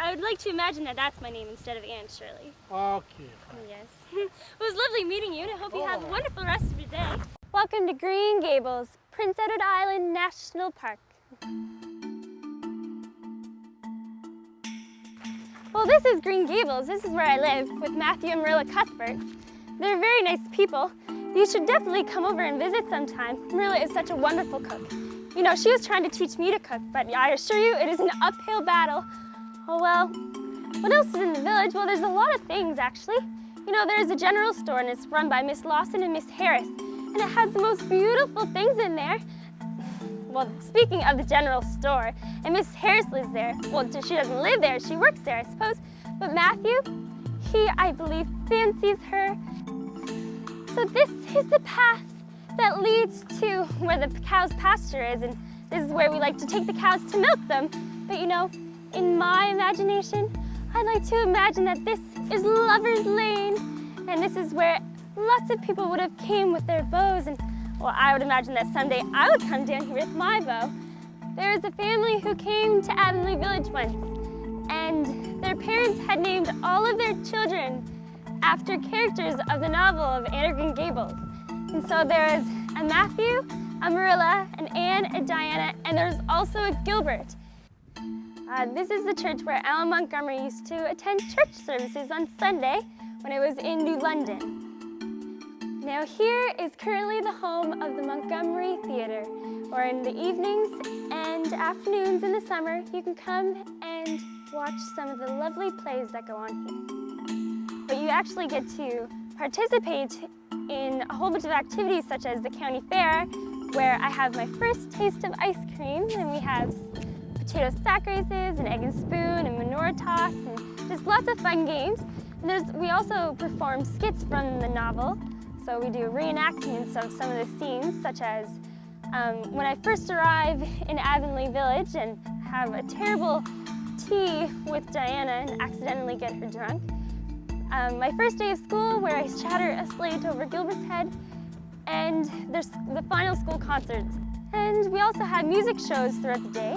I would like to imagine that that's my name instead of Anne Shirley. Okay, fine. Yes. It was lovely meeting you, and I hope you have a wonderful rest of your day. Welcome to Green Gables, Prince Edward Island National Park. Well, this is Green Gables. This is where I live with Matthew and Marilla Cuthbert. They're very nice people. You should definitely come over and visit sometime. Marilla is such a wonderful cook. You know, she was trying to teach me to cook, but I assure you it is an uphill battle. Oh well, what else is in the village? Well, there's a lot of things actually. You know, there's a general store and it's run by Miss Lawson and Miss Harris, and it has the most beautiful things in there. Well, speaking of the general store, and Miss Harris lives there. Well, she doesn't live there, she works there, I suppose. But Matthew, he, I believe, fancies her. So this is the path that leads to where the cow's pasture is, and this is where we like to take the cows to milk them. But you know, in my imagination, I like to imagine that this is Lover's Lane, and this is where lots of people would have came with their bows, and well, I would imagine that someday I would come down here with my bow. There is a family who came to Avonlea Village once, and their parents had named all of their children after characters of the novel of Anne of Green Gables. And so there is a Matthew, a Marilla, an Anne, a Diana, and there's also a Gilbert. This is the church where Alan Montgomery used to attend church services on Sunday when it was in New London. Now here is currently the home of the Montgomery Theatre, where in the evenings and afternoons in the summer you can come and watch some of the lovely plays that go on here. But you actually get to participate in a whole bunch of activities such as the county fair, where I have my first taste of ice cream, and we have potato sack races and egg and spoon and manure toss and just lots of fun games. And we also perform skits from the novel. So we do reenactments of some of the scenes, such as when I first arrive in Avonlea Village and have a terrible tea with Diana and accidentally get her drunk. My first day of school, where I shatter a slate over Gilbert's head, and there's the final school concerts. And we also have music shows throughout the day.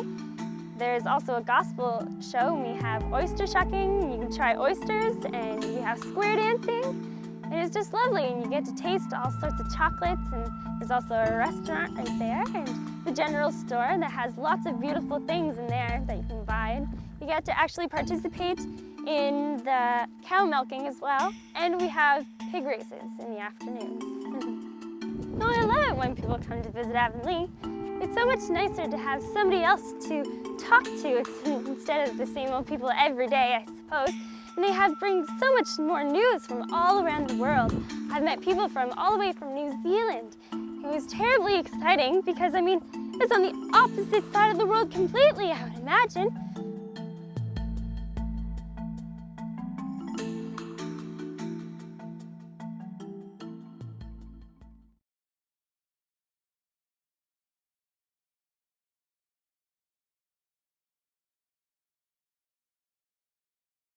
There's also a gospel show, and we have oyster shucking, you can try oysters, and we have square dancing. And it's just lovely, and you get to taste all sorts of chocolates, and there's also a restaurant right there, and the general store that has lots of beautiful things in there that you can buy. And you get to actually participate in the cow milking as well, and we have pig races in the afternoons. No, I love it when people come to visit Avonlea. It's so much nicer to have somebody else to talk to instead of the same old people every day, I suppose. And they bring so much more news from all around the world. I've met people from all the way from New Zealand. It was terribly exciting because, I mean, it's on the opposite side of the world completely, I would imagine.